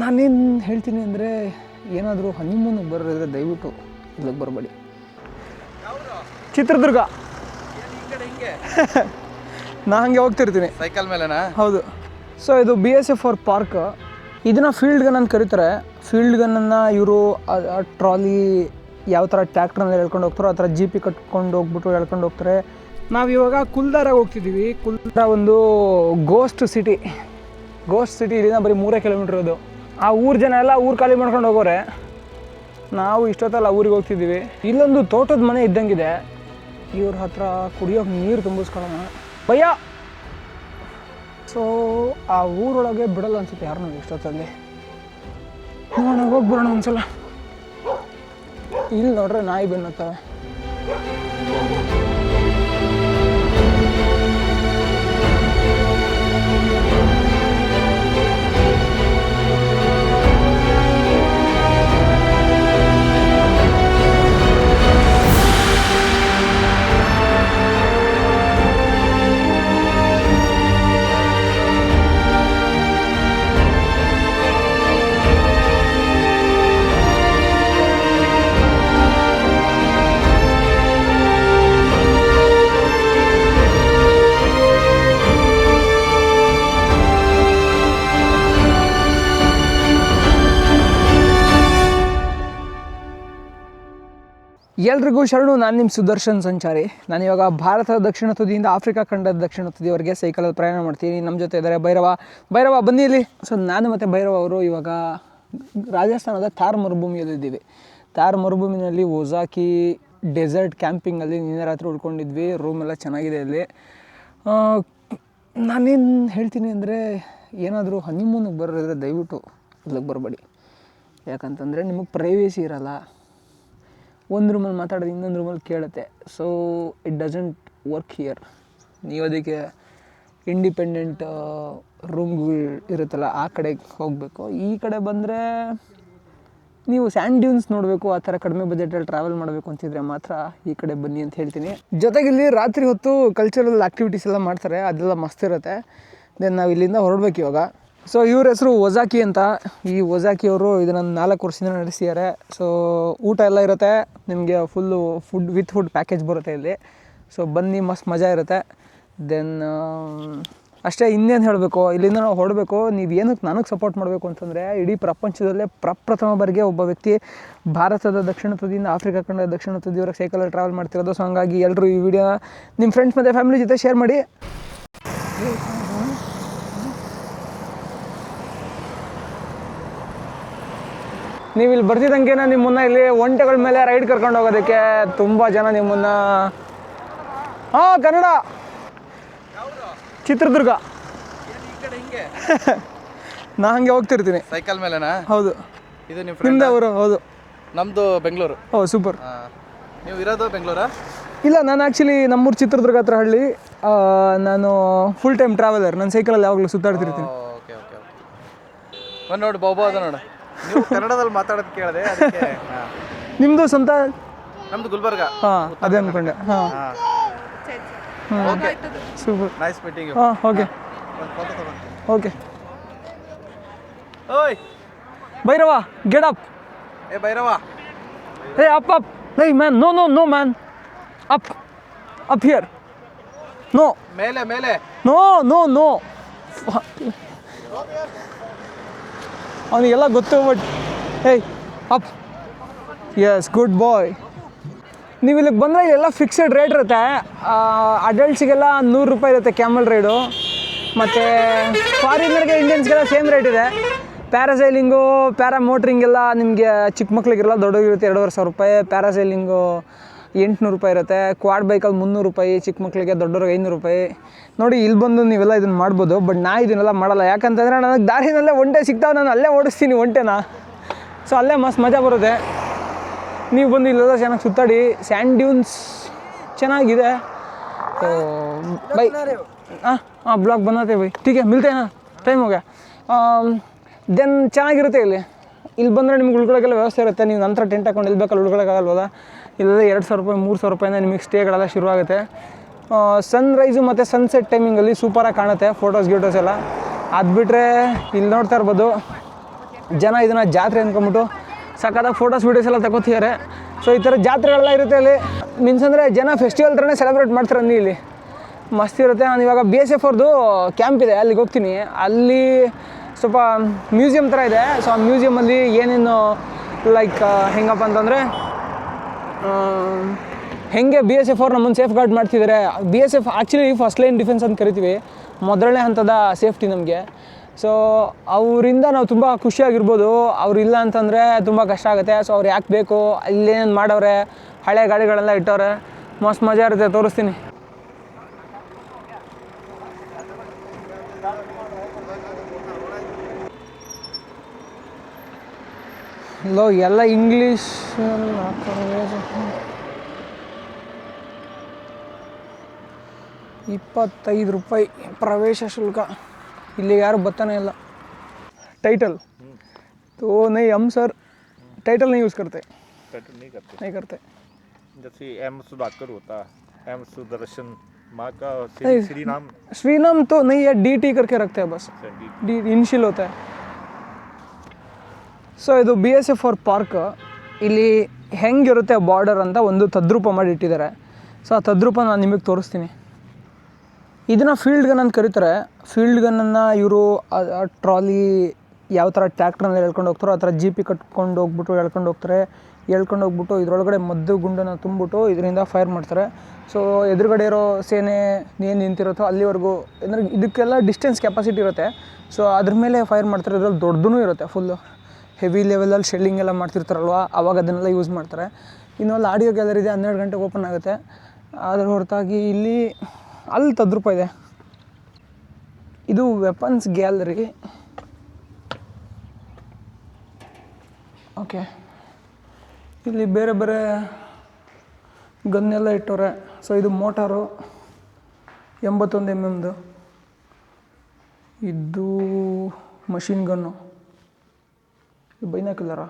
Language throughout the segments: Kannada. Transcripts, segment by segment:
ನಾನೇನು ಹೇಳ್ತೀನಿ ಅಂದರೆ ಏನಾದರೂ ಹನಿಮೂನಿಗೆ ಬರೋದ್ರೆ ದಯವಿಟ್ಟು ಇಲ್ಲಿಗೆ ಬರಬೇಡಿ. ಚಿತ್ರದುರ್ಗ. ನಾ ಹಂಗೆ ಹೋಗ್ತಿರ್ತೀನಿ ಸೈಕಲ್ ಮೇಲೆನಾ? ಹೌದು. ಸೊ ಇದು BSF ಅವ್ರ ಪಾರ್ಕ್. ಇದನ್ನು ಫೀಲ್ಡ್ ಗನ್ ಅಂತ ಕರೀತಾರೆ. ಫೀಲ್ಡ್ ಗನ್ನನ್ನು ಇವರು ಟ್ರಾಲಿ ಯಾವ ಥರ ಟ್ರ್ಯಾಕ್ಟ್ರಲ್ಲಿ ಎಳ್ಕೊಂಡು ಹೋಗ್ತಾರೋ ಆ ಥರ ಜೀಪಿ ಕಟ್ಕೊಂಡು ಹೋಗ್ಬಿಟ್ಟು ಎಳ್ಕೊಂಡು ಹೋಗ್ತಾರೆ. ನಾವಿವಾಗ ಕುಲ್ದಾರಾಗ ಹೋಗ್ತಿದ್ದೀವಿ. ಕುಲ್ದಾರ ಒಂದು ಗೋಸ್ಟ್ ಸಿಟಿ. ಇಲ್ಲಿಂದ ಬರೀ 3 ಕಿಲೋಮೀಟ್ರ್ ಇರೋದು. ಆ ಊರು ಜನ ಎಲ್ಲ ಊರು ಖಾಲಿ ಮಾಡ್ಕೊಂಡು ಹೋಗೋರೆ. ನಾವು ಇಷ್ಟೊತ್ತಲ್ಲ ಊರಿಗೆ ಹೋಗ್ತಿದ್ದೀವಿ. ಇಲ್ಲೊಂದು ತೋಟದ ಮನೆ ಇದ್ದಂಗಿದೆ. ಇವ್ರ ಹತ್ರ ಕುಡಿಯೋಕೆ ನೀರು ತುಂಬಿಸ್ಕೊಳ್ಳೋಣ ಭಯ್ಯ. ಸೊ ಆ ಊರೊಳಗೆ ಬಿಡಲ್ಲ ಅನ್ಸುತ್ತೆ ಯಾರು ಇಷ್ಟೊತ್ತಲ್ಲಿ. ನೋಡೋಣ ಹೋಗ್ಬಿಡೋಣ ಒಂದ್ಸಲ. ಇಲ್ಲಿ ನೋಡ್ರೆ ನಾಯಿ ಬೆನ್ನತ್ತವೆ. ಎಲ್ರಿಗೂ ಶರಣು. ನಾನು ನಿಮ್ಮ ಸುದರ್ಶನ್ ಸಂಚಾರಿ. ನಾನಿವಾಗ ಭಾರತದ ದಕ್ಷಿಣ ತುದಿಯಿಂದ ಆಫ್ರಿಕಾ ಖಂಡದ ದಕ್ಷಿಣ ತುದಿಯವರೆಗೆ ಸೈಕಲಲ್ಲಿ ಪ್ರಯಾಣ ಮಾಡ್ತೀನಿ. ನಮ್ಮ ಜೊತೆ ಇದ್ದಾರೆ ಭೈರವ ಬನ್ನಿ ಇಲ್ಲಿ. ಸೊ ನಾನು ಮತ್ತು ಭೈರವ ಅವರು ಇವಾಗ ರಾಜಸ್ಥಾನದ ಥಾರ್ ಮರುಭೂಮಿಯಲ್ಲಿದ್ದೀವಿ. ಥಾರ್ ಮರುಭೂಮಿನಲ್ಲಿ ಒಜಾಕಿ ಡೆಸರ್ಟ್ ಕ್ಯಾಂಪಿಂಗಲ್ಲಿ ನಿನ್ನೆ ರಾತ್ರಿ ಉಳ್ಕೊಂಡಿದ್ವಿ. ರೂಮ್ ಎಲ್ಲ ಚೆನ್ನಾಗಿದೆ ಅಲ್ಲಿ. ನಾನೇನು ಹೇಳ್ತೀನಿ ಅಂದರೆ ಏನಾದರೂ ಹನಿಮೂನಿಗೆ ಬರೋದ್ರೆ ದಯವಿಟ್ಟು ಇಲ್ಲಿಗೆ ಬರಬೇಡಿ. ಯಾಕಂತಂದರೆ ನಿಮಗೆ ಪ್ರೈವೇಸಿ ಇರೋಲ್ಲ. ಒಂದು ರೂಮಲ್ಲಿ ಮಾತಾಡೋದು ಇನ್ನೊಂದು ರೂಮಲ್ಲಿ ಕೇಳುತ್ತೆ. So it doesn't work here. ನೀವು ಅದಕ್ಕೆ ಇಂಡಿಪೆಂಡೆಂಟ್ ರೂಮ್ಗಳು ಇರುತ್ತಲ್ಲ ಆ ಕಡೆಗೆ ಹೋಗಬೇಕು. ಈ ಕಡೆ ಬಂದರೆ ನೀವು ಸ್ಯಾಂಡ್ ಡ್ಯೂನ್ಸ್ ನೋಡಬೇಕು, ಆ ಥರ ಕಡಿಮೆ ಬಜೆಟಲ್ಲಿ ಟ್ರಾವೆಲ್ ಮಾಡಬೇಕು ಅಂತಿದ್ರೆ ಮಾತ್ರ ಈ ಕಡೆ ಬನ್ನಿ ಅಂತ ಹೇಳ್ತೀನಿ. ಜೊತೆಗೆ ಇಲ್ಲಿ ರಾತ್ರಿ ಹೊತ್ತು ಕಲ್ಚರಲ್ ಆ್ಯಕ್ಟಿವಿಟೀಸ್ ಎಲ್ಲ ಮಾಡ್ತಾರೆ, ಅದೆಲ್ಲ ಮಸ್ತ್ ಇರುತ್ತೆ. ದೆನ್ ನಾವು ಇಲ್ಲಿಂದ ಹೊರಡ್ಬೇಕು ಇವಾಗ. ಸೊ ಇವ್ರ ಹೆಸರು ಒಜಾಕಿ ಅಂತ. ಈ ಒಜಾಕಿ ಅವರು ಇದನ್ನು 4 ವರ್ಷದಿಂದ ನಡೆಸಿದ್ದಾರೆ. ಸೊ ಊಟ ಎಲ್ಲ ಇರುತ್ತೆ ನಿಮಗೆ, ಫುಲ್ಲು ಫುಡ್ ಪ್ಯಾಕೇಜ್ ಬರುತ್ತೆ ಇಲ್ಲಿ. ಸೊ ಬನ್ನಿ, ಮಸ್ತ್ ಮಜಾ ಇರುತ್ತೆ. ದೆನ್ ಅಷ್ಟೇ, ಇನ್ನೇನು ಹೇಳಬೇಕು. ಇಲ್ಲಿಂದ ನಾವು ಹೊರಡಬೇಕು. ನೀವು ಏನಕ್ಕೆ ನನಗೆ ಸಪೋರ್ಟ್ ಮಾಡಬೇಕು ಅಂತಂದರೆ, ಇಡೀ ಪ್ರಪಂಚದಲ್ಲೇ ಪ್ರಪ್ರಥಮ ಬಾರಿಗೆ ಒಬ್ಬ ವ್ಯಕ್ತಿ ಭಾರತದ ದಕ್ಷಿಣ ತುದಿಯಿಂದ ಆಫ್ರಿಕಾ ಖಂಡದ ದಕ್ಷಿಣ ತುದಿಯವರೆಗೆ ಸೈಕಲಲ್ಲಿ ಟ್ರಾವೆಲ್ ಮಾಡ್ತಿರೋದು. ಸೊ ಹಂಗಾಗಿ ಎಲ್ಲರೂ ಈ ವಿಡಿಯೋನ ನಿಮ್ಮ ಫ್ರೆಂಡ್ಸ್ ಮತ್ತು ಫ್ಯಾಮಿಲಿ ಜೊತೆ ಶೇರ್ ಮಾಡಿ. ನೀವು ಇಲ್ಲಿ ಬರ್ತಿದ್ದಂಗೆ ನಿಮ್ಮನ್ನು ಇಲ್ಲಿ ಒಂಟೆಗಳ ಮೇಲೆ ರೈಡ್ ಕರ್ಕೊಂಡು ಹೋಗೋದಕ್ಕೆ ತುಂಬ ಜನ ನಿಮ್ಮನ್ನು ಕನ್ನಡ ಚಿತ್ರದುರ್ಗ ನಾ ಹಂಗೆ ಹೋಗ್ತಿರ್ತೀನಿ ಸೈಕಲ್ ಮೇಲೆನಾ? ಹೌದು. ಇದು ನಿಮ್ದು ಅವರು? ಹೌದು, ನಮ್ಮದು ಬೆಂಗಳೂರು. ಓ ಸೂಪರ್. ನೀವು ಇರೋದು ಬೆಂಗಳೂರಾ? ಇಲ್ಲ, ನಾನು ಆ್ಯಕ್ಚುಲಿ ನಮ್ಮೂರು ಚಿತ್ರದುರ್ಗ ಹತ್ರ ಹಳ್ಳಿ. ನಾನು ಫುಲ್ ಟೈಮ್ ಟ್ರಾವೆಲರ್. ನಾನು ಸೈಕಲಲ್ಲಿ ಯಾವಾಗಲೂ ಸುತ್ತಾಡ್ತಿರ್ತೀನಿ. Okay okay okay. ನೋಡಿ ಬಾಬಾ ಅದ ನೋಡು. ನೀವು ಕನ್ನಡದಲ್ಲಿ ಮಾತಾಡೋದು ಕೇಳಿದೆ ಅದಕ್ಕೆ. ನಿಮ್ಮದು ಸ್ವಂತ? ನಮ್ಮದು ಗುಲ್ಬರ್ಗ. ಹಾಂ, ಅದೇ ಅಂದ್ಕೊಂಡೆ. ಹಾಂ, ಓಕೆ ಸೂಪರ್, ನೈಸ್ ಮೀಟಿಂಗ್. ಹಾಂ, ಓಕೆ ಓಕೆ. ಓಯ್ ಭೈರವ, ಗೆಟ್ ಅಪ್. ಏ Bhairava, hey up. Hey man, no man, up here. No ಮೇಲೆ. ನೋ ಅವನಿಗೆಲ್ಲ ಗೊತ್ತು. But hey up. Yes, good boy. ನೀವು ಇಲ್ಲಿಗೆ ಬಂದರೆ ಇಲ್ಲೆಲ್ಲ ಫಿಕ್ಸೆಡ್ ರೇಟ್ ಇರುತ್ತೆ. ಅಡಲ್ಟ್ಸಿಗೆಲ್ಲ 100 ರೂಪಾಯಿ ಇರುತ್ತೆ ಕ್ಯಾಮಲ್ ರೈಡು. ಮತ್ತು ಫಾರಿನರ್ಗೆ ಇಂಡಿಯನ್ಸ್ಗೆಲ್ಲ ಸೇಮ್ ರೇಟ್ ಇದೆ. ಪ್ಯಾರಾಸೈಲಿಂಗು, ಪ್ಯಾರಾಮೋಟ್ರಿಂಗೆಲ್ಲ ನಿಮಗೆ ಚಿಕ್ಕ ಮಕ್ಳಿಗೆಲ್ಲ ದೊಡ್ಡೋಗಿರುತ್ತೆ 2,500 ರೂಪಾಯಿ. ಪ್ಯಾರಾಸೈಲಿಂಗು 800 ರೂಪಾಯಿ ಇರುತ್ತೆ. ಕ್ವಾಡ್ ಬೈಕಲ್ಲಿ 300 ರೂಪಾಯಿ, ಚಿಕ್ಕ ಮಕ್ಕಳಿಗೆ, ದೊಡ್ಡವ್ರಿಗೆ 500 ರೂಪಾಯಿ. ನೋಡಿ, ಇಲ್ಲಿ ಬಂದು ನೀವೆಲ್ಲ ಇದನ್ನು ಮಾಡ್ಬೋದು. ಬಟ್ ನಾ ಇದನ್ನೆಲ್ಲ ಮಾಡಲ್ಲ. ಯಾಕಂತಂದರೆ ನನಗೆ ದಾರಿನಲ್ಲೇ ಒಂಟೆ ಸಿಗ್ತಾವೆ, ನಾನು ಅಲ್ಲೇ ಓಡಿಸ್ತೀನಿ ಒಂಟೆನ. ಸೊ ಅಲ್ಲೇ ಮಸ್ತ್ ಮಜಾ ಬರುತ್ತೆ. ನೀವು ಬಂದು ಇಲ್ಲೆಲ್ಲ ಚೆನ್ನಾಗಿ ಸುತ್ತಾಡಿ. ಸ್ಯಾಂಡ್ ಡ್ಯೂನ್ಸ್ ಚೆನ್ನಾಗಿದೆ. तो भाई हाँ ब्लॉग बनाते भाई ठीक है मिलते हैं ना टाइम हो गया ದೆನ್ ಚೆನ್ನಾಗಿರುತ್ತೆ ಇಲ್ಲಿ ಬಂದರೆ ನಿಮ್ಗೆ ಉಳ್ಕೊಳ್ಳೋಕ್ಕೆಲ್ಲ ವ್ಯವಸ್ಥೆ ಇರುತ್ತೆ. ನೀವು ನಂತರ ಟೆಂಟ್ ಹಾಕೊಂಡು ಇಲ್ಲಿ ಬೇಕಲ್ಲಿ ಉಳ್ಕೊಳ್ಳೋಕ್ಕಾಗಲ್ವಲ್ಲ. ಇಲ್ಲದೆ 2,000 ರೂಪಾಯಿ 3,000 ರೂಪಾಯಿಂದ ನಿಮಗೆ ಸ್ಟೇಗಳೆಲ್ಲ ಶುರುವಾಗುತ್ತೆ. ಸನ್ರೈಸು ಮತ್ತು ಸನ್ಸೆಟ್ ಟೈಮಿಂಗಲ್ಲಿ ಸೂಪರಾಗಿ ಕಾಣುತ್ತೆ ಫೋಟೋಸ್ ಎಲ್ಲ. ಅದು ಬಿಟ್ಟರೆ ಇಲ್ಲಿ ನೋಡ್ತಾ ಇರ್ಬೋದು ಜನ ಇದನ್ನು ಜಾತ್ರೆ ಅಂದ್ಕೊಂಬಿಟ್ಟು ಸಕ್ಕತ್ತಾಗಿ ಫೋಟೋಸ್ ವೀಡಿಯೋಸ್ ಎಲ್ಲ ತಗೋತಿದ್ದಾರೆ. ಸೊ ಈ ಥರ ಜಾತ್ರೆಗಳೆಲ್ಲ ಇರುತ್ತೆ ಅಲ್ಲಿ. ಮೀನ್ಸ್ ಅಂದರೆ ಜನ ಫೆಸ್ಟಿವಲ್ ಥರನೇ ಸೆಲೆಬ್ರೇಟ್ ಮಾಡ್ತಾರೆ ಅಲ್ಲಿ. ಇಲ್ಲಿ ಮಸ್ತ್ ಇರುತ್ತೆ. ನಾನು ಇವಾಗ BSF ಅವ್ರದ್ದು ಕ್ಯಾಂಪ್ ಇದೆ, ಅಲ್ಲಿಗೆ ಹೋಗ್ತೀನಿ. ಅಲ್ಲಿ ಸ್ವಲ್ಪ ಮ್ಯೂಸಿಯಂ ಥರ ಇದೆ. ಸೊ ಆ ಮ್ಯೂಸಿಯಮಲ್ಲಿ ಏನೇನು ಲೈಕ್ ಹೆಂಗಪ್ಪ ಅಂತಂದರೆ ಹೆಂಗೆ BSF ಅವ್ರು ನಮ್ಮನ್ನು ಸೇಫ್ ಗಾರ್ಡ್ ಮಾಡ್ತಿದ್ದಾರೆ. BSF actually first line defence ಅಂತ ಕರಿತೀವಿ, ಮೊದಲನೇ ಹಂತದ ಸೇಫ್ಟಿ ನಮಗೆ. ಸೊ ಅವರಿಂದ ನಾವು ತುಂಬ ಖುಷಿಯಾಗಿರ್ಬೋದು. ಅವರಿಲ್ಲ ಅಂತಂದರೆ ತುಂಬ ಕಷ್ಟ ಆಗುತ್ತೆ. ಸೊ ಅವ್ರು ಯಾಕೆ ಬೇಕು, ಇಲ್ಲೇನು ಮಾಡವ್ರೆ, ಹಳೆ ಗಾಡಿಗಳೆಲ್ಲ ಇಟ್ಟವ್ರೆ, ಮಸ್ತ್ ಮಜಾ ಇರುತ್ತೆ. ತೋರಿಸ್ತೀನಿ. ಲೋ ಎಲ್ಲ ಇಂಗ್ಲೀಷ್. 25 ರೂಪಾಯಿ ಪ್ರವೇಶ ಶುಲ್ಕ. ಇಲ್ಲಿಗೆ ಯಾರು ಬರ್ತಾನೆ ಇಲ್ಲ. टाइटल तो नहीं, हम सर टाइटल नहीं यूज़ करते. टाइटल नहीं करते. जैसे एम सुधाकर होता है, एम सुदर्शन, माँ का नहीं, श्री नाम श्रीनाम तो नहीं है, DT करके रखते हैं बस. डी इनिशियल होता है. ಸೊ ಇದು BSF ಅವ್ರ ಪಾರ್ಕ್. ಇಲ್ಲಿ ಹೆಂಗಿರುತ್ತೆ ಬಾರ್ಡರ್ ಅಂತ ಒಂದು ತದ್ರೂಪ ಮಾಡಿ ಇಟ್ಟಿದ್ದಾರೆ. ಸೊ ಆ ತದ್ರೂಪ ನಾನು ನಿಮಗೆ ತೋರಿಸ್ತೀನಿ. ಇದನ್ನು ಫೀಲ್ಡ್ ಗನ್ ಅಂತ ಕರೀತಾರೆ. ಫೀಲ್ಡ್ ಗನ್ನನ್ನು ಇವರು ಟ್ರಾಲಿ ಯಾವ ಥರ ಟ್ರ್ಯಾಕ್ಟ್ರಲ್ಲಿ ಎಳ್ಕೊಂಡು ಹೋಗ್ತಾರೋ ಆ ಥರ ಜೀಪಿ ಕಟ್ಕೊಂಡು ಹೋಗ್ಬಿಟ್ಟು ಎಳ್ಕೊಂಡು ಹೋಗ್ತಾರೆ. ಎಳ್ಕೊಂಡು ಹೋಗ್ಬಿಟ್ಟು ಇದರೊಳಗಡೆ ಮದ್ದು ಗುಂಡನ್ನು ತುಂಬಿಬಿಟ್ಟು ಇದರಿಂದ ಫೈರ್ ಮಾಡ್ತಾರೆ. ಸೊ ಎದುರುಗಡೆ ಇರೋ ಸೇನೆ ಏನು ನಿಂತಿರುತ್ತೋ ಅಲ್ಲಿವರೆಗೂ, ಅಂದರೆ ಇದಕ್ಕೆಲ್ಲ ಡಿಸ್ಟೆನ್ಸ್ ಕೆಪಾಸಿಟಿ ಇರುತ್ತೆ. ಸೊ ಅದ್ರ ಮೇಲೆ ಫೈರ್ ಮಾಡ್ತಾರೆ. ಇದ್ರಲ್ಲಿ ದೊಡ್ಡದೂ ಇರುತ್ತೆ, ಫುಲ್ಲು ಹೆವಿ ಲೆವೆಲಲ್ಲಿ ಶೆಲ್ಲಿಂಗ್ ಎಲ್ಲ ಮಾಡ್ತಿರ್ತಾರಲ್ವ, ಅವಾಗ ಅದನ್ನೆಲ್ಲ ಯೂಸ್ ಮಾಡ್ತಾರೆ. ಇನ್ನೊಂದು ಆಡಿಯೋ ಗ್ಯಾಲರಿ ಇದೆ, 12 ಗಂಟೆಗೆ ಓಪನ್ ಆಗುತ್ತೆ. ಅದರ ಹೊರತಾಗಿ ಇಲ್ಲಿ ಅಲ್ಲಿ ತದ್ರೂಪ ಇದೆ. ಇದು ವೆಪನ್ಸ್ ಗ್ಯಾಲರಿ. ಓಕೆ, ಇಲ್ಲಿ ಬೇರೆ ಬೇರೆ ಗನ್ನೆಲ್ಲ ಇಟ್ಟವ್ರೆ. ಸೊ ಇದು ಮೋಟಾರು 81 mm. ಇದು ಮಷಿನ್ ಗನ್ನು. ಇದು ಬೈನಾಕ್ಯುಲರ,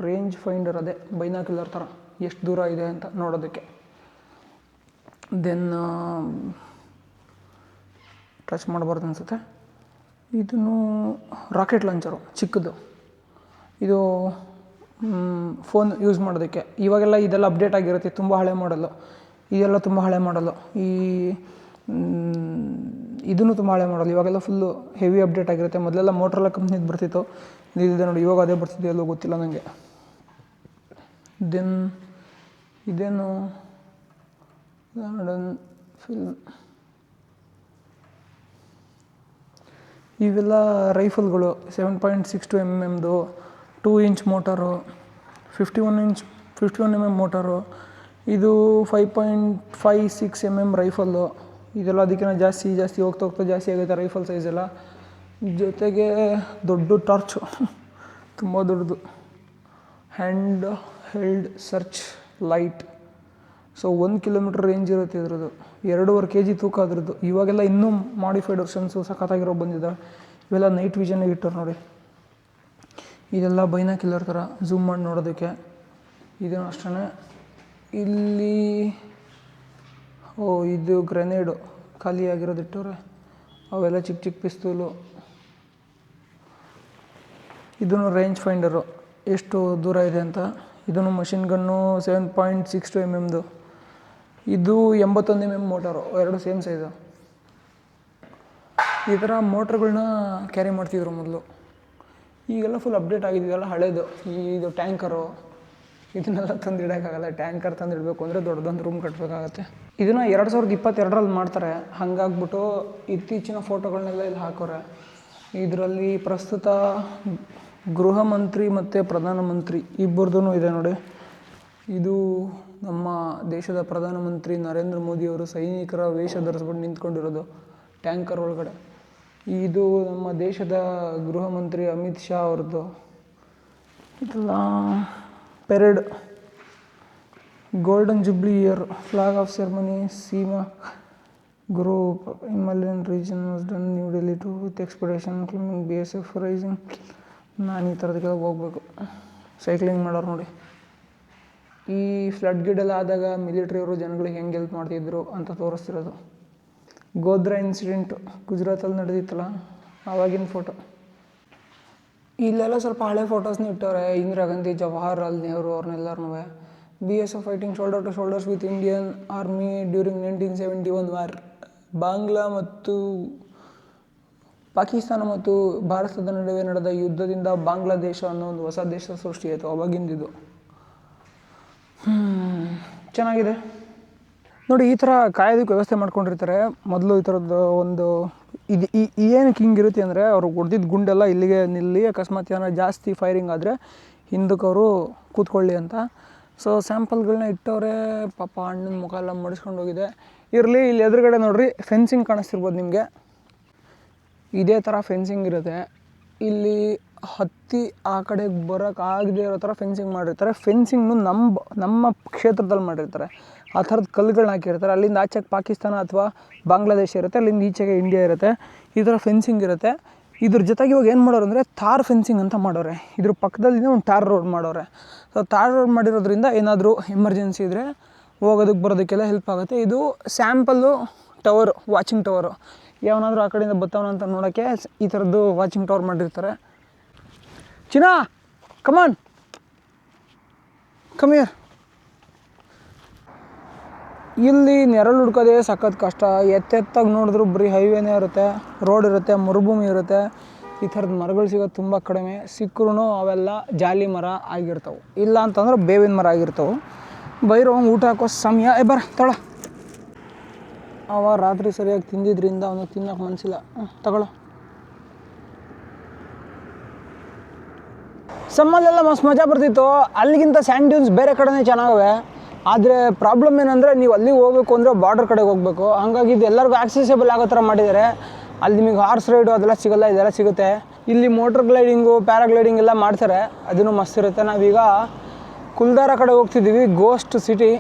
ರೇಂಜ್ ಫೈಂಡರ್, ಅದೇ ಬೈನಾಕ್ಯುಲರ್ ಥರ ಎಷ್ಟು ದೂರ ಇದೆ ಅಂತ ನೋಡೋದಕ್ಕೆ. ದೆನ್ ಟಚ್ ಮಾಡಬಾರ್ದು ಅನಿಸುತ್ತೆ. ಇದನ್ನು ರಾಕೆಟ್ ಲಾಂಚರು ಚಿಕ್ಕದು. ಇದು ಫೋನ್ ಯೂಸ್ ಮಾಡೋದಕ್ಕೆ. ಇವಾಗೆಲ್ಲ ಇದೆಲ್ಲ ಅಪ್ಡೇಟ್ ಆಗಿರುತ್ತೆ, ತುಂಬ ಹಳೆ ಮಾಡಲು. ಇದೆಲ್ಲ ತುಂಬ ಹಳೆ ಮಾಡಲು. ಇದನ್ನು ತುಂಬ ಹಳೆ ಮಾಡಲು. ಇವಾಗೆಲ್ಲ ಫುಲ್ಲು ಹೆವಿ ಅಪ್ಡೇಟ್ ಆಗಿರುತ್ತೆ. ಮೊದಲೆಲ್ಲ ಮೋಟ್ರೋಲಾ ಕಂಪ್ನಿದು ಬರ್ತಿತ್ತು, ಇದಿದೆ ನೋಡಿ. ಇವಾಗ ಅದೇ ಬರ್ತಿದೆ ಎಲ್ಲೋ ಗೊತ್ತಿಲ್ಲ ನನಗೆ. ದೆನ್ ಇದೇನು ಫಿಲ್ಮ್. ಇವೆಲ್ಲ ರೈಫಲ್ಗಳು. 7.62 mm, 2 inch motor, 51 mm motor. ಇದು 5.56 mm ರೈಫಲ್ಲು. ಇದೆಲ್ಲ ಅದಕ್ಕಿಂತ ಜಾಸ್ತಿ ಹೋಗ್ತಾ ಜಾಸ್ತಿ ಆಗುತ್ತೆ ರೈಫಲ್ ಸೈಜ್ ಎಲ್ಲ. ಜೊತೆಗೆ ದೊಡ್ಡ ಟಾರ್ಚು, ತುಂಬ ದೊಡ್ಡದು. Hand held search light. So 1 kilometre range ಇರುತ್ತೆ ಇದ್ರದ್ದು. 2.5 kg ತೂಕ ಅದ್ರದ್ದು. ಇವಾಗೆಲ್ಲ ಇನ್ನೂ ಮಾಡಿಫೈಡ್ ವರ್ಷನ್ಸು ಸಖತ್ತಾಗಿರೋ ಬಂದಿದ್ದಾವೆ. ಇವೆಲ್ಲ ನೈಟ್ ವಿಷನ್ಗೆ ಇಟ್ಟರು ನೋಡಿ. ಇದೆಲ್ಲ ಬೈನಾಕ್ಯುಲರ್ ಥರ ಝೂಮ್ ಮಾಡಿ ನೋಡೋದಕ್ಕೆ. ಇದೂ ಅಷ್ಟೇ. ಇಲ್ಲಿ ಇದು ಗ್ರೆನೇಡು ಖಾಲಿಯಾಗಿರೋದು ಇಟ್ಟವ್ರೆ. ಅವೆಲ್ಲ ಚಿಕ್ಕ ಪಿಸ್ತೂಲು. ಇದೂ ರೇಂಜ್ ಫೈಂಡರು, ಎಷ್ಟು ದೂರ ಇದೆ ಅಂತ. ಇದೂ ಮಷಿನ್ ಗನ್ನು 7.62 mm. ಇದು 81 mm ಮೋಟರು, ಎರಡು ಸೇಮ್ ಸೈಜು. ಈ ಥರ ಮೋಟ್ರ್ಗಳನ್ನ ಕ್ಯಾರಿ ಮಾಡ್ತಿದ್ರು ಮೊದಲು. ಈಗೆಲ್ಲ ಫುಲ್ ಅಪ್ಡೇಟ್ ಆಗಿದೆ. ಇದೆಲ್ಲ ಹಳೇದು. ಇದು ಟ್ಯಾಂಕರು, ಇದನ್ನೆಲ್ಲ ತಂದು ಇಡೋಕ್ಕಾಗಲ್ಲ. ಟ್ಯಾಂಕರ್ ತಂದು ಇಡಬೇಕು ಅಂದರೆ ದೊಡ್ಡದೊಂದು ರೂಮ್ ಕಟ್ಟಬೇಕಾಗತ್ತೆ. ಇದನ್ನು 2022 ಮಾಡ್ತಾರೆ. ಹಾಗಾಗ್ಬಿಟ್ಟು ಇತ್ತೀಚಿನ ಫೋಟೋಗಳನ್ನೆಲ್ಲ ಇಲ್ಲಿ ಹಾಕೋರೆ. ಇದರಲ್ಲಿ ಪ್ರಸ್ತುತ ಗೃಹ ಮಂತ್ರಿ ಮತ್ತು ಪ್ರಧಾನಮಂತ್ರಿ ಇಬ್ಬರದೂ ಇದೆ ನೋಡಿ. ಇದು ನಮ್ಮ ದೇಶದ ಪ್ರಧಾನಮಂತ್ರಿ ನರೇಂದ್ರ ಮೋದಿಯವರು ಸೈನಿಕರ ವೇಷ ಧರಿಸ್ಬಿಟ್ಟು ನಿಂತ್ಕೊಂಡಿರೋದು ಟ್ಯಾಂಕರ್ ಒಳಗಡೆ. ಇದು ನಮ್ಮ ದೇಶದ ಗೃಹ ಮಂತ್ರಿ ಅಮಿತ್ ಶಾ ಅವ್ರದ್ದು. ಇದೆಲ್ಲ parade. Golden jubilee year, flag off ceremony, Seema group, Himalayan region was done new Delhi to with expedition climbing BSF rising. ನಾನು ಈ ಥರದಕ್ಕೆಲ್ಲ ಹೋಗ್ಬೇಕು. ಸೈಕ್ಲಿಂಗ್ ಮಾಡೋರು ನೋಡಿ. ಈ ಫ್ಲಡ್ ಗಿಡೆಲ್ಲ ಆದಾಗ ಮಿಲಿಟ್ರಿಯವರು ಜನಗಳಿಗೆ ಹೆಂಗೆ ಹೆಲ್ಪ್ ಮಾಡ್ತಿದ್ರು ಅಂತ ತೋರಿಸ್ತಿರೋದು. ಗೋಧ್ರಾ ಇನ್ಸಿಡೆಂಟು ಗುಜರಾತಲ್ಲಿ ನಡೆದಿತ್ತಲ್ಲ, ಆವಾಗಿನ ಫೋಟೋ. ಇಲ್ಲೆಲ್ಲ ಸ್ವಲ್ಪ ಹಳೆ ಫೋಟೋಸ್ನ ಇಟ್ಟವ್ರೆ, ಇಂದಿರಾ ಗಾಂಧಿ, ಜವಾಹರ್ಲಾಲ್ ನೆಹರು ಅವ್ರನ್ನೆಲ್ಲರೂ. BSF fighting shoulder to shoulders with Indian army during 1971 war. Bangla ಮತ್ತು ಪಾಕಿಸ್ತಾನ ಮತ್ತು ಭಾರತದ ನಡುವೆ ನಡೆದ ಯುದ್ಧದಿಂದ ಬಾಂಗ್ಲಾದೇಶ ಅನ್ನೋ ಒಂದು ಹೊಸ ದೇಶ ಸೃಷ್ಟಿಯಾಯಿತು, ಅವಾಗಿಂದಿದು. ಚೆನ್ನಾಗಿದೆ ನೋಡಿ. ಈ ಥರ ಕಾಯೋದಕ್ಕೆ ವ್ಯವಸ್ಥೆ ಮಾಡ್ಕೊಂಡಿರ್ತಾರೆ. ಮೊದಲು ಈ ಥರದ್ದು ಒಂದು ಇದು ಏನಕ್ಕೆ ಹಿಂಗಿರುತ್ತೆ ಅಂದರೆ, ಅವ್ರು ಹೊಡೆದಿದ್ದ ಗುಂಡೆಲ್ಲ ಇಲ್ಲಿಗೆ ನಿಲ್ಲಿ, ಅಕಸ್ಮಾತ್ ಏನೋ ಜಾಸ್ತಿ ಫೈರಿಂಗ್ ಆದರೆ ಹಿಂದಕ್ಕೆ ಅವರು ಕೂತ್ಕೊಳ್ಳಿ ಅಂತ. ಸೊ ಸ್ಯಾಂಪಲ್ಗಳನ್ನ ಇಟ್ಟವ್ರೆ. ಪಾಪ ಅಣ್ಣನ ಮುಖ ಎಲ್ಲ ಮಡಿಸ್ಕೊಂಡು ಹೋಗಿದೆ. ಇರಲಿ, ಇಲ್ಲಿ ಎದುರುಗಡೆ ನೋಡ್ರಿ ಫೆನ್ಸಿಂಗ್ ಕಾಣಿಸ್ತಿರ್ಬೋದು ನಿಮಗೆ. ಇದೇ ಥರ ಫೆನ್ಸಿಂಗ್ ಇರುತ್ತೆ. ಇಲ್ಲಿ ಹತ್ತಿ ಆ ಕಡೆಗೆ ಬರೋಕ್ಕಾಗದೇ ಇರೋ ಥರ ಫೆನ್ಸಿಂಗ್ ಮಾಡಿರ್ತಾರೆ. ಫೆನ್ಸಿಂಗ್ನು ನಮ್ಮ ಕ್ಷೇತ್ರದಲ್ಲಿ ಮಾಡಿರ್ತಾರೆ. ಆ ಥರದ ಕಲ್ಲುಗಳನ್ನ ಹಾಕಿರ್ತಾರೆ. ಅಲ್ಲಿಂದ ಆಚೆಗೆ ಪಾಕಿಸ್ತಾನ ಅಥವಾ ಬಾಂಗ್ಲಾದೇಶ ಇರುತ್ತೆ, ಅಲ್ಲಿಂದ ಈಚೆಗೆ ಇಂಡಿಯಾ ಇರುತ್ತೆ. ಈ ಥರ ಫೆನ್ಸಿಂಗ್ ಇರುತ್ತೆ. ಇದ್ರ ಜೊತೆಗೆ ಇವಾಗ ಏನು ಮಾಡೋರು ಅಂದರೆ ತಾರ್ ಫೆನ್ಸಿಂಗ್ ಅಂತ ಮಾಡೋರೆ. ಇದ್ರ ಪಕ್ಕದಲ್ಲಿನೇ ಒಂದು ಟಾರ್ ರೋಡ್ ಮಾಡೋರೆ. ಸೊ ತಾರ್ ರೋಡ್ ಮಾಡಿರೋದ್ರಿಂದ ಏನಾದರೂ ಎಮರ್ಜೆನ್ಸಿ ಇದ್ದರೆ ಹೋಗೋದಕ್ಕೆ ಬರೋದಕ್ಕೆಲ್ಲ ಹೆಲ್ಪ್ ಆಗುತ್ತೆ. ಇದು ಸ್ಯಾಂಪಲ್ಲು ಟವರು, ವಾಚಿಂಗ್ ಟವರು. ಯಾವನಾದರೂ ಆ ಕಡೆಯಿಂದ ಬರ್ತಾವನಂತ ನೋಡೋಕ್ಕೆ ಈ ಥರದ್ದು ವಾಚಿಂಗ್ ಟವರ್ ಮಾಡಿರ್ತಾರೆ. ಚಿನಾ ಕಮಾನ್ ಕಮಿಯರ್. ಇಲ್ಲಿ ನೆರಳು ಹುಡ್ಕೋದೇ ಸಖತ್ ಕಷ್ಟ. ಎತ್ತೆತ್ತಾಗಿ ನೋಡಿದ್ರು ಬರೀ ಹೈವೇನೇ ಇರುತ್ತೆ, ರೋಡ್ ಇರುತ್ತೆ, ಮರುಭೂಮಿ ಇರುತ್ತೆ. ಈ ಥರದ ಮರಗಳು ಸಿಗೋದು ತುಂಬ ಕಡಿಮೆ. ಸಿಕ್ಕರೂ ಅವೆಲ್ಲ ಜಾಲಿ ಮರ ಆಗಿರ್ತವೆ, ಇಲ್ಲ ಅಂತಂದ್ರೆ ಬೇವಿನ ಮರ ಆಗಿರ್ತವೆ. ಬೈರೋ ಊಟ ಹಾಕೋ ಸಮಯ. ಬರ ತೊಳ. ಅವ ರಾತ್ರಿ ಸರಿಯಾಗಿ ತಿಂದಿದ್ರಿಂದ ಅವನಿಗೆ ತಿನ್ನೋಕೆ ಮನಸ್ಸಿಲ್ಲ. ತಗೊಳ್ಳೋ. ಸಮ್ಮಲ್ಲೆಲ್ಲ ಮಸ್ತ್ ಮಜಾ ಬರ್ತಿತ್ತು. ಅಲ್ಲಿಗಿಂತ ಸ್ಯಾಂಡ್ ಡ್ಯೂನ್ಸ್ ಬೇರೆ ಕಡೆನೇ ಚೆನ್ನಾಗವೆ. ಆದರೆ ಪ್ರಾಬ್ಲಮ್ ಏನಂದರೆ, ನೀವು ಅಲ್ಲಿಗೆ ಹೋಗಬೇಕು ಅಂದರೆ ಬಾರ್ಡರ್ ಕಡೆಗೆ ಹೋಗಬೇಕು. ಹಂಗಾಗಿ ಇದು ಎಲ್ಲರಿಗೂ ಆಕ್ಸೆಸಿಬಲ್ ಆಗೋ ಥರ ಮಾಡಿದ್ದಾರೆ. ಅಲ್ಲಿ ನಿಮಗೆ ಹಾರ್ಸ್ ರೈಡು ಅದೆಲ್ಲ ಸಿಗೋಲ್ಲ, ಇದೆಲ್ಲ ಸಿಗುತ್ತೆ. ಇಲ್ಲಿ ಮೋಟ್ರ್ ಗ್ಲೈಡಿಂಗು, ಪ್ಯಾರಾಗ್ಲೈಡಿಂಗ್ ಎಲ್ಲ ಮಾಡ್ತಾರೆ, ಅದೂ ಮಸ್ತ್ ಇರುತ್ತೆ. ನಾವೀಗ ಕುಲ್ದಾರ ಕಡೆ ಹೋಗ್ತಿದ್ದೀವಿ, ಗೋಸ್ಟ್ ಸಿಟಿ.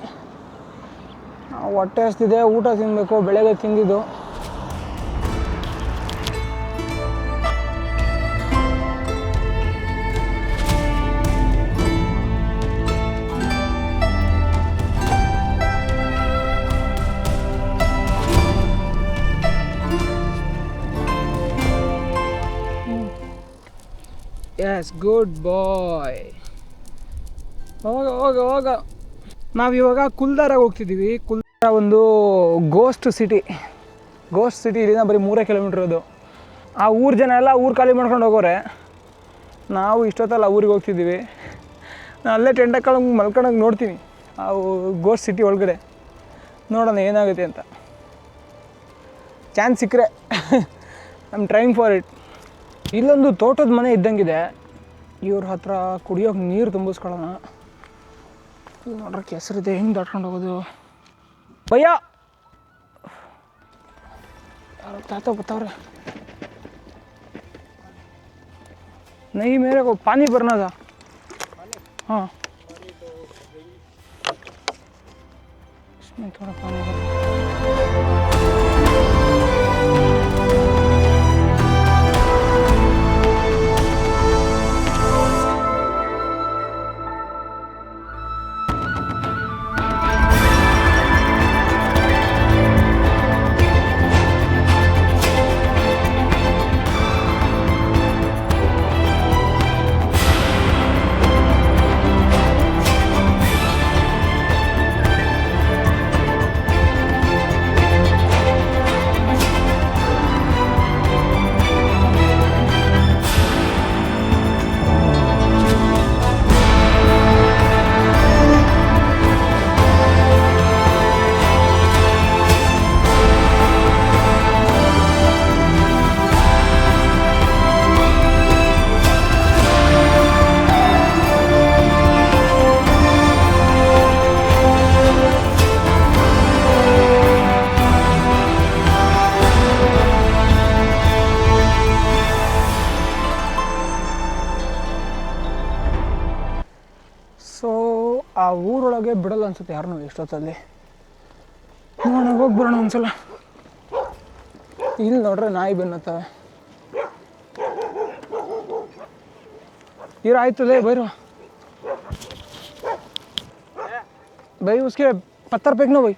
ಹೊಟ್ಟೆ ಹಸ್ತಿದೆ, ಊಟ ತಿನ್ನಬೇಕು. ಬೆಳಗ್ಗೆ ತಿಂದಿದ್ದು. ಎಸ್, ಗುಡ್ ಬಾಯ್. ಹೋಗ. ನಾವಿವಾಗ ಕುಲ್ದಾರಾಗ ಹೋಗ್ತಿದ್ದೀವಿ. ಕುಲ್ದಾರ ಒಂದು ಗೋಸ್ಟ್ ಸಿಟಿ. ಇಲ್ಲಿಂದ ಬರೀ 3 ಕಿಲೋಮೀಟ್ರ್ ಅದು. ಆ ಊರ ಜನ ಎಲ್ಲ ಊರು ಖಾಲಿ ಮಾಡ್ಕೊಂಡು ಹೋಗೋರೆ. ನಾವು ಇಷ್ಟೊತ್ತಲ್ಲ ಊರಿಗೆ ಹೋಗ್ತಿದ್ದೀವಿ. ನಾನು ಅಲ್ಲೇ ಟೆಂಟ್ ಹಾಕೊಂಡು ಮಲ್ಕೊಂಡಂಗೆ ನೋಡ್ತೀನಿ ಆ ಗೋಸ್ಟ್ ಸಿಟಿ ಒಳಗಡೆ. ನೋಡೋಣ ಏನಾಗುತ್ತೆ ಅಂತ. ಚಾನ್ಸ್ ಸಿಕ್ಕರೆ I am trying for it. ಇಲ್ಲೊಂದು ತೋಟದ ಮನೆ ಇದ್ದಂಗಿದೆ. ಇವ್ರ ಹತ್ರ ಕುಡಿಯೋಕೆ ನೀರು ತುಂಬಿಸ್ಕೊಳ್ಳೋಣ. ಇಲ್ಲಿ ನೋಡ್ರೆ ಕೆಸರಿದೆ, ಹೆಂಗೆ ದಾಟ್ಕೊಂಡು ಹೋಗೋದು? ಭಯ್ಯ, ಯಾರೋ ತಾತ ಬರ್ತಾವ್ರೆ. ನೈ ಮೇರೆ ಪಾನಿ ಬರ್ನದ. ಹಾಂ, ಥೋड़ा ಪಾನಿ ಬರ್. ಆ ಊರೊಳಗೆ ಬಿಡಲ್ಲ ಅನ್ಸುತ್ತೆ ಯಾರನ್ನೂ ಎಷ್ಟೊತ್ತಲ್ಲಿ. ನೋಡೋಣ, ಹೋಗಿ ಬರೋಣ ಒಂದ್ಸಲ. ಇಲ್ಲಿ ನೋಡ್ರೆ ನಾಯಿ ಬೆನ್ನತ್ತವೆ. ಆಯ್ತದೆ ಬೈರು ಬೈ, ಉಸ್ಕೆ ಪತ್ತರ ಬೇಕನೋ ಬೈ.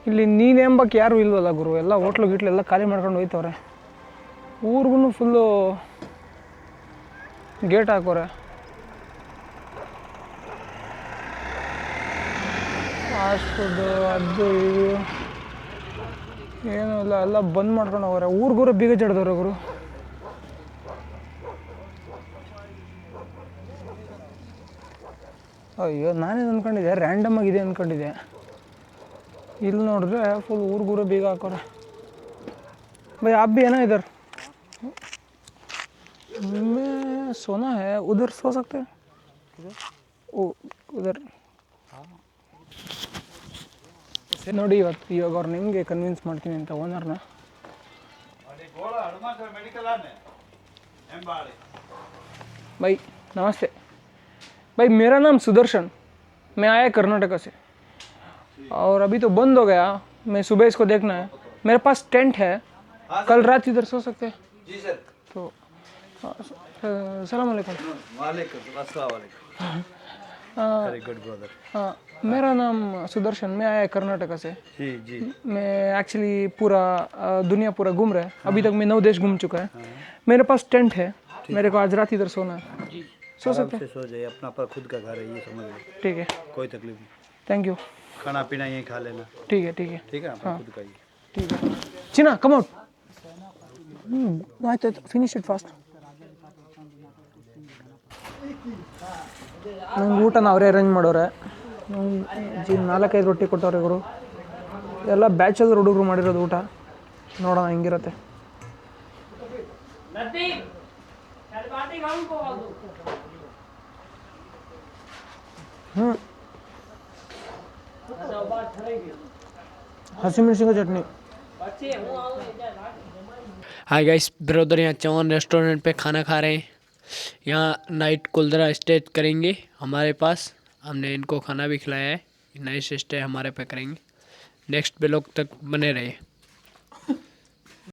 ಇಲ್ಲಿ ನೀನೆಂಬಕ್ಕೆ ಯಾರು ಇಲ್ವಲ್ಲ ಗುರು. ಎಲ್ಲ ಹೋಟ್ಲು ಗಿಟ್ಲು ಎಲ್ಲ ಖಾಲಿ ಮಾಡ್ಕೊಂಡು ಹೋಯ್ತವ್ರೆ. ಊರಿಗೂ ಫುಲ್ಲು ಗೇಟ್ ಹಾಕೋರೆ. ಫಾಸ್ಟ್ ಫುಡ್ಡು ಅದು ಇದು ಏನೂ ಇಲ್ಲ, ಎಲ್ಲ ಬಂದ್ ಮಾಡ್ಕೊಂಡು ಹೋಗೋರೆ. ಊರಿಗೂರ ಬೀಗ ಜಡ್ದವ್ರೆ ಗುರು. ಅಯ್ಯೋ, ನಾನೇನು ಅಂದ್ಕೊಂಡಿದ್ದೆ ರ್ಯಾಂಡಮ್ ಆಗಿದೆ ಅಂದ್ಕೊಂಡಿದ್ದೆ. ಇಲ್ಲಿ ನೋಡಿದ್ರೆ ಫುಲ್ ಊರಿಗೂರ ಬೀಗ ಹಾಕೋರೆ. भाई आप भी है ना इधर? मैं सोना है, उधर सो सकते हैं? उधर ನೋಡಿ ಇವಾಗ ಅವ್ರು ನಿಮಗೆ ಕನ್ವಿನ್ಸ್ ಮಾಡ್ತೀನಿ ಅಂತ ಓನರ್ನ. भाई नमस्ते भाई, मेरा नाम सुदर्शन, मैं आया कर्नाटका से और अभी तो बंद हो गया. मैं सुबह इसको देखना है. मेरे पास टेंट है, कल रात इधर सो सकते हैं? जी सर. तो सलाम अलैकुम. वालेकुम अस्सलाम वालेकुम. Very good brother. हाँ, मेरा नाम सुदर्शन, मैं आया कर्नाटका से. जी जी. मैं एक्चुअली पूरा दुनिया पूरा घूम रहा है. अभी तक मैं 9 देश घूम चुका है. मेरे पास टेंट है, मेरे को आज रात इधर सोना है. सो सकते हैं? सो जाइए, अपना पर खुद का घर है, ये समझ लो. ठीक है, कोई तकलीफ नहीं. Thank you. खाना पीना यहीं खा लेना. ठीक है ठीक है ठीक है, अपना खुद का ही. ठीक है. चिना कम ಔಟ್. ಆಯ್ತು ಆಯ್ತು, ಫಿನಿಶ್ ಇಟ್ ಫಾಸ್ಟ್. ನಂಗೆ ಊಟನ ಅವರೇ ಅರೇಂಜ್ ಮಾಡೋರೆ. 4-5 ರೊಟ್ಟಿ ಕೊಟ್ಟವ್ರೆ ಇವರು. ಎಲ್ಲ ಬ್ಯಾಚಲರ್ ಹುಡುಗರು ಮಾಡಿರೋದು ಊಟ. ನೋಡೋಣ ಹೆಂಗಿರುತ್ತೆ. ಹಸಿಮೆಣಸಿನಕಾಯಿ ಚಟ್ನಿ. हाय गाइस, ब्रदर यहाँ चौन रेस्टोरेंट पे खाना खा रहे हैं. यहाँ नाइट कुलदरा स्टे करेंगे हमारे पास. हमने इनको खाना भी खिलाया है. नाइट स्टे हमारे पे करेंगे. नेक्स्ट ब्लॉग तक बने रहे.